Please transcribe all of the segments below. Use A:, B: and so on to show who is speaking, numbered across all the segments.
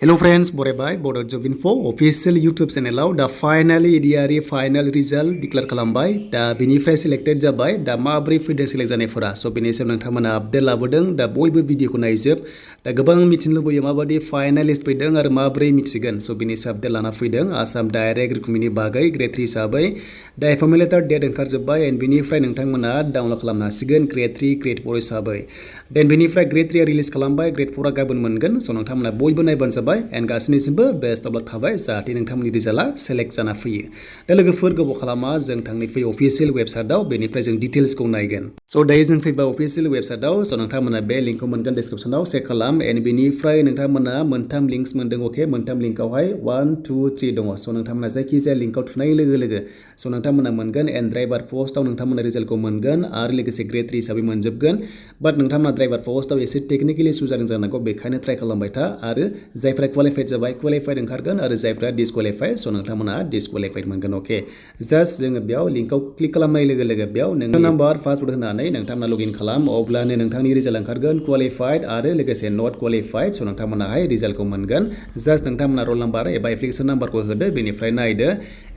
A: Hello friends, Borebai, Bodo Job Info, official YouTube channel da finally ADRE final result declare खालामबाय दा बिनिफ्राय selected जाबाय दा माब्रै फैदों select जानायफोरा so बिनि सायाव नोंथांमोना आपडेट लाबोदों दा बयबो भिडिअखौ नायजोब दा गोबां मिथिनो लुबैयो माबादि फाइनालिस्ट फैदों आरो माब्रै मिथिगोन so बिनि सायाव आपडेट लाना फैदों आसाम डाइरेक्ट रिक्रुटमेन्टनि बागै ग्रेड 3 हिसाबै दा एपइन्टमेन्ट लेटार डेट ओंखारजोबबाय एन्ड बिनिफ्राय नोंथांमोना डाउनलड खालामनो हासिगोन ग्रेड 3 ग्रेड 4 हिसाबै देन बिनिफ्राय ग्रेड 3 रिलिज खालामबाय ग्रेड 4 गाबोन मोनगोन so नोंथांमोना बयबो नायबानो एन्ड गासैनिसिमबो बेस्ट अफ लाक थाबाय जाहाथे नोंथांमोननि रिजाल्टआ सेलेक्ट जाना फैयो दा लोगोफोर गोबाव खालामा जों थांनि फै अफिसियेल वेबसाइटआव बेनिफ्राय जों डिटेल्सखौ नायगोन स' दायो जों फैबाय अफिसियेल वेबसाइटआव स' नोंथांमोना बे लिंकखौ मोनगोन डिसक्रिप्सनाव चेक खालाम एन्ड बेनिफ्राय नोंथांमोना मोनथाम लिंक्स मोनदों अके मोनथाम लिंकआवहाय 1 2 3 दङ स' नोंथांमोना जायखिजाया लिंकआव थुनाय लोगो लोगो स' नोंथांमोना मोनगोन एन्ड ड्राइभार पस्टआव नोंथांमोना रिजाल्टखौ मोनगोन आरो लोगोसे ग्रेड 3 हिसाबै मोनजोबगोन बाट नोंथांमोना ड्राइभार पस्टआव एसे टेकनिकेलि इसु जादों जानांगौ बेखायनो ट्राइ खालामबाय था आरो जायफ्रा क्वालिफाइड जाबाय क्वालिफाइड ओंखारगोन आरो जायफ्रा डिसक्वालिफाइड स' नोंथांमोना डिसक्वालिफाइड मोनगोन अके जास्ट जोङो बेयाव लिंकआव क्लिक खालामनाय लोगो लोगो बेयाव नोंनि नाम्बार पासवर्ड होनानै नोंथांमोना लगइन खालाम अब्लानो नोंथांनि रिजाल्ट ओंखारगोन क्वालिफाइड आरो लोगोसे नट क्वालिफाइड स' नोंथांमोनाहाय रिजाल्टखौ मोनगोन जास्ट नोंथांमोना रल नाम्बार एबा एप्लिकेसन नाम्बारखौ होदो बेनिफ्राय नायदो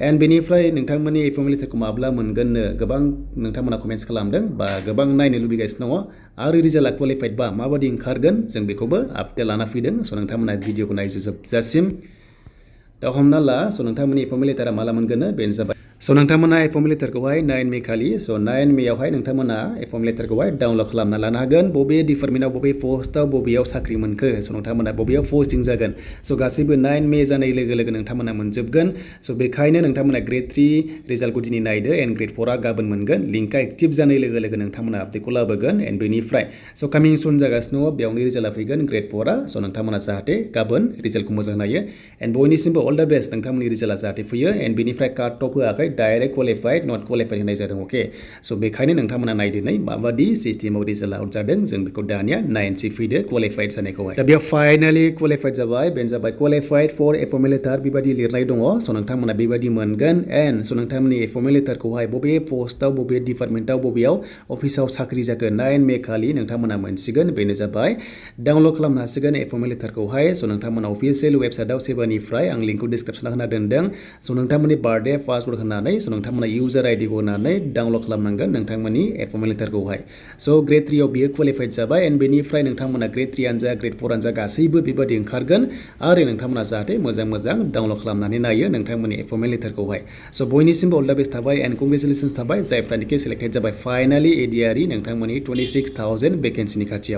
A: एन्ड बेनिफ्राय नोंथांमोननि एपइन्टमेन्ट लेटारखौ माब्ला मोनगोननो गोबां नोंथांमोना कमेन्ट्स खालामदों बा गोबां नायनो लुबैगासिनो दङ आरो रिजाल्टआ क्वालिफाइड बा माबादि ओंखारगोन जों बेखौबो आपडेट लाना फैदों स' नोंथांमोना भिडिअखौ नायजोबजासिम दा हमना ला स' नोंथांमोननि एपइन्टमेन्ट लेटारा माला मोनगोन बेनो जाबाय स' नोंथांमोना एपइन्टमेन्ट लेटारखौहाय 9 मे खालि स' 9 मेआवहाय नोंथांमोना एपइन्टमेन्ट लेटारखौहाय डाउनलड खालामना लानो हागोन बबे डिपार्टमेन्टआव बबे पस्टआव बबेयाव साख्रि मोनखो स' नोंथांमोना बबेयाव पस्टिं जागोन स' गासैबो 9 मे जानाय लोगो लोगो नोंथांमोना मोनजोबगोन स' बेखायनो नोंथांमोना ग्रेड 3 रिजाल्टखौ दिनै नायदो एन्ड ग्रेड 4आ गाबोन मोनगोन लिंकआ एक्टिभ जानाय लोगो लोगो नोंथांमोना आपडेटखौ लाबोगोन एन्ड बेनिफ्राय स' कामिं सुन जागासिनो दङ बेयावनो रिजाल्टआ फैगोन ग्रेड 4आ स' नोंथांमोना जाहाथे गाबोन रिजाल्टखौ मोजां नायो एन्ड बयनिसिमबो अल द बेस्ट नोंथांमोननि रिजाल्टआ जाहाथे फैयो एन्ड बेनिफ्राय काट अफ होआखै डाइरेक्ट क्वालिफाइड नट क्वालिफाइड होनाय जादों अके स' बेखायनो नोंथांमोना नायदिनै माबादि सिस्टेमाव रिजाल्ट आउट जादों जों बेखौ दानिया नायनोसै फैदो क्वालिफाइड जानायखौहाय दा बेयाव फाइनालि क्वालिफाइड जाबाय बेनो जाबाय क्वालिफाइड फर एपइन्टमेन्ट लेटार बेबायदि लिरनाय दङ स' नोंथांमोना बेबायदि मोनगोन एन्ड स' नोंथांमोननि एपइन्टमेन्ट लेटारखौहाय बबे पस्टआव बबे डिपार्टमेन्टआव बबेयाव अफिसाव साख्रि जागोन 9 मे खालि नोंथांमोना मोनसिगोन बेनो जाबाय डाउनलड खालामनो हासिगोन एपइन्टमेन्ट लेटारखौहाय स' नोंथांमोना अफिसियेल वेबसाइटआव सेबानिफ्राय आं लिंकखौ डिसक्रिप्सनाव होना दोनदों स' नोंथांमोननि बार्थडे पासवर्ड होनानै स' नोंथांमोना इउजार आइडिखौ होनानै डाउनलड खालामनांगोन नोंथांमोननि एपइन्टमेन्ट लेटारखौहाय स' ग्रेड 3 आव बियो क्वालिफाइड जाबाय एन्ड बेनिफ्राय नोंथांमोना ग्रेड 3 आनो जा ग्रेड 4 आनो जा गासैबो बेबायदि ओंखारगोन आरो नोंथांमोना जाहाथे मोजां मोजां डाउनलड खालामनानै नायो नोंथांमोननि एपइन्टमेन्ट लेटारखौहाय स' बयनिसिमबो अल द बेस्ट थाबाय एन्ड कंग्रेचुलेसन्स थाबाय जायफ्रानिकि सेलेक्टेड जाबाय फाइनालि एडिआरइ नोंथांमोननि 26,000 भेकेन्सिनि खाथियाव